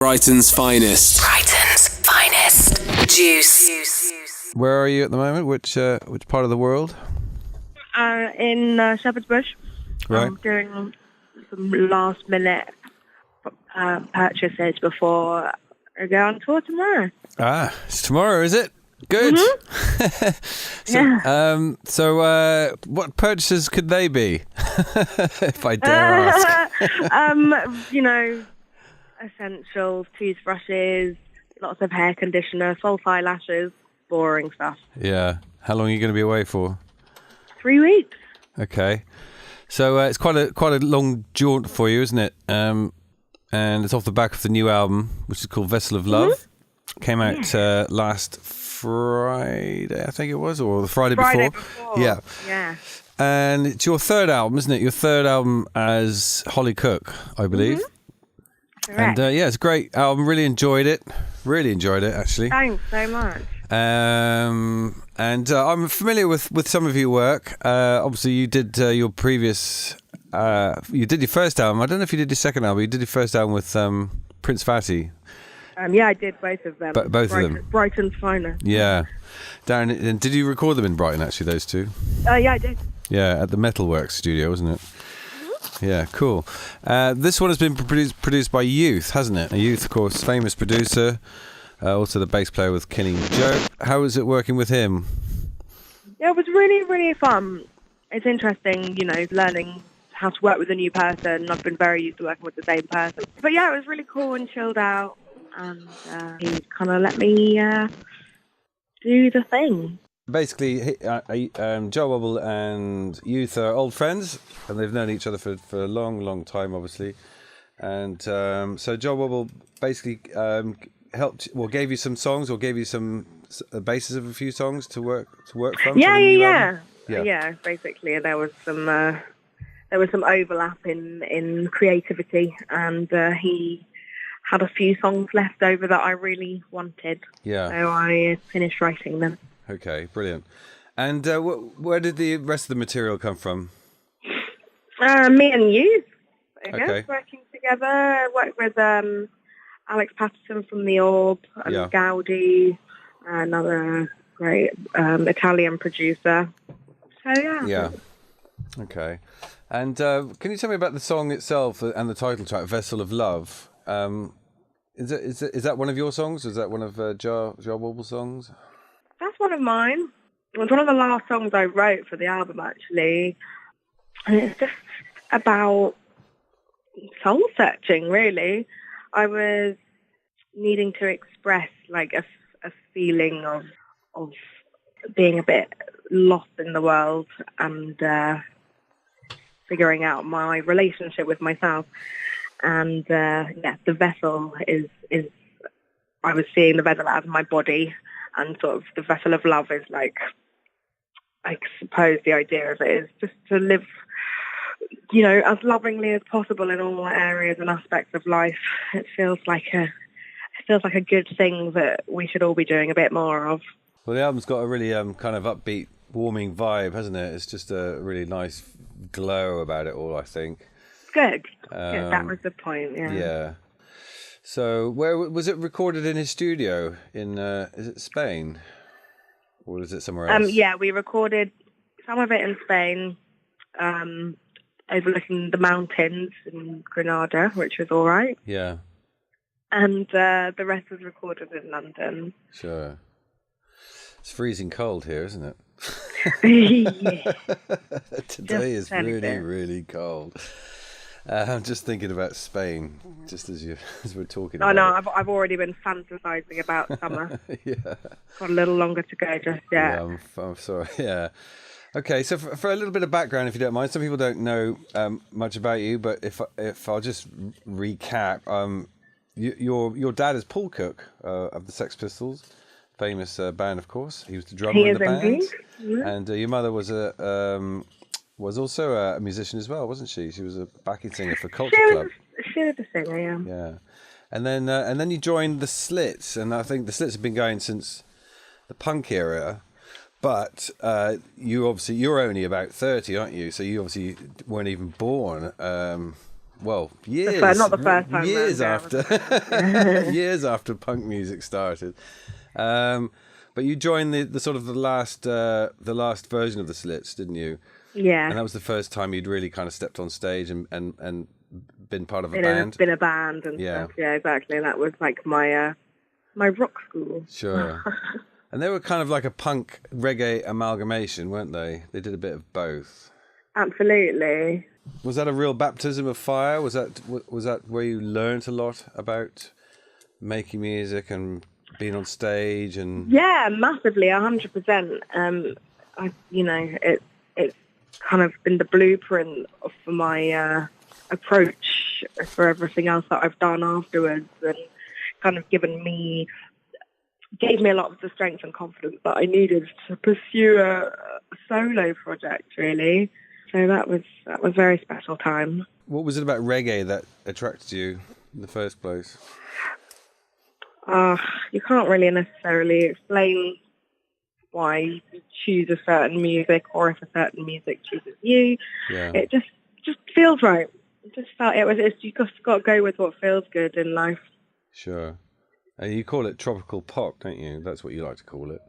Brighton's finest. Brighton's finest. Juice. Where are you at the moment? Which part of the world? In Shepherd's Bush. Right. I'm doing some last minute purchases before I go on tour tomorrow. Ah, it's tomorrow, is it? Good. Mm-hmm. So, what purchases could they be, if I dare ask? Essentials, toothbrushes, lots of hair conditioner, false eyelashes, boring stuff. Yeah. How long are you going to be away for? 3 weeks. Okay. So it's quite a long jaunt for you, isn't it? And it's off the back of the new album, which is called Vessel of Love. Mm-hmm. Came out last Friday, I think it was, or the Friday before. Yeah. Yeah. And it's your third album, isn't it? Your third album as Hollie Cook, I believe. Mm-hmm. Correct. And it's a great album. Really enjoyed it. Really enjoyed it, actually. Thanks so much. And I'm familiar with some of your work. Obviously, you did your previous. You did your first album. I don't know if you did your second album. You did your first album with Prince Fatty. Yeah, I did both of them. Both of them. Brighton's Finest. Yeah. Darren, and did you record them in Brighton, actually, those two? Yeah, I did. Yeah, at the Metalworks studio, wasn't it? Yeah, cool. This one has been produced by Youth, hasn't it? Youth, of course, famous producer, also the bass player with Killing Joke. How was it working with him? Yeah, it was really, really fun. It's interesting, learning how to work with a new person. I've been very used to working with the same person. But yeah, it was really cool and chilled out. And he kind of let me do the thing. Basically, Joe Wobble and Youth are old friends, and they've known each other for a long, long time, obviously. And so Joe Wobble basically gave you some songs, or gave you some bases of a few songs to work from. Yeah. Basically, there was some overlap in creativity, and he had a few songs left over that I really wanted. Yeah. So I finished writing them. Okay, brilliant. And where did the rest of the material come from? Me and you, I guess, okay. Working together. Worked with Alex Patterson from The Orb, and Gaudi, another great Italian producer. So, yeah. Yeah. Okay. And can you tell me about the song itself and the title track, Vessel of Love? Is that one of your songs? Is that one of Joe Wobble's songs? That's one of mine. It was one of the last songs I wrote for the album, actually. And it's just about soul searching, really. I was needing to express like a feeling of being a bit lost in the world and figuring out my relationship with myself. And the vessel is I was seeing the vessel as my body. And sort of the vessel of love is like, I suppose the idea of it is just to live, as lovingly as possible in all areas and aspects of life. It feels like a good thing that we should all be doing a bit more of. Well, the album's got a really kind of upbeat, warming vibe, hasn't it? It's just a really nice glow about it all, I think. Good. That was the point. Yeah. Yeah. So, where was it recorded in his studio? In is it Spain, or is it somewhere else? Yeah, we recorded some of it in Spain, overlooking the mountains in Granada, which was all right. Yeah. And the rest was recorded in London. Sure. It's freezing cold here, isn't it? Yeah. Today is really, really cold. I'm just thinking about Spain, just as we're talking about. Oh no, I've already been fantasizing about summer. Yeah. Got a little longer to go just yet. Yeah, I'm sorry. Yeah. Okay, so for a little bit of background, if you don't mind, some people don't know much about you, but if I'll just recap, your dad is Paul Cook of the Sex Pistols, famous band, of course. He was the drummer in the band, indeed. And your mother was also a musician as well, wasn't she? She was a backing singer for Culture Club. She was a singer, yeah. Yeah, and then you joined the Slits, and I think the Slits have been going since the punk era. But you're only about 30, aren't you? So you obviously weren't even born well, years. Not the first time. Years round, after. Years after punk music started. But you joined the sort of the last version of the Slits, didn't you? Yeah. And that was the first time you'd really kind of stepped on stage and been part of a band. Been a band and stuff. Yeah, exactly. That was like my rock school. Sure. And they were kind of like a punk reggae amalgamation, weren't they? They did a bit of both. Absolutely. Was that a real baptism of fire? Was that where you learned a lot about making music and being on stage? And yeah, massively, 100%. It's kind of been the blueprint for my approach for everything else that I've done afterwards, and kind of gave me a lot of the strength and confidence that I needed to pursue a solo project, really. So that was a very special time. What was it about reggae that attracted you in the first place? You can't really necessarily explain why you choose a certain music or if a certain music chooses you. Yeah. It just feels right. It just felt you just got to go with what feels good in life. Sure. And you call it tropical pop, don't you? That's what you like to call it,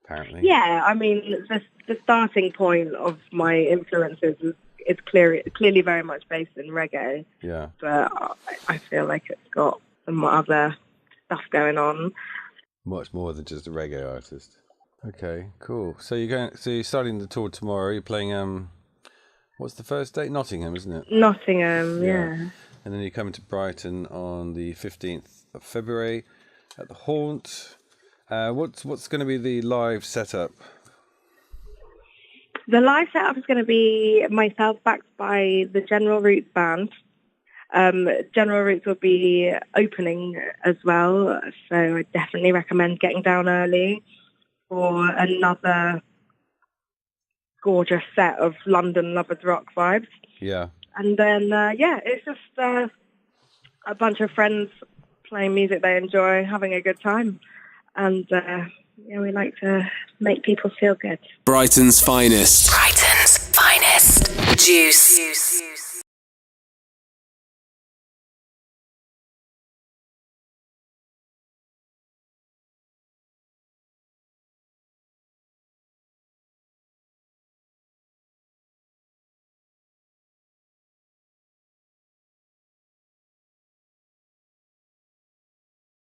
apparently. Yeah, I mean, the starting point of my influences is clearly very much based in reggae. Yeah. But I feel like it's got some other stuff going on. Much more than just a reggae artist. Okay, cool. So you're starting the tour tomorrow. You're playing what's the first date? Nottingham, isn't it? Nottingham, yeah. And then you're coming to Brighton on the 15th of February at the Haunt. What's going to be the live setup? The live setup is going to be myself backed by the General Roots band. General Roots will be opening as well, so I definitely recommend getting down early for another gorgeous set of London lovers rock vibes. Yeah. And then, it's just a bunch of friends playing music they enjoy, having a good time. And, we like to make people feel good. Brighton's finest. Brighton's finest. Juice.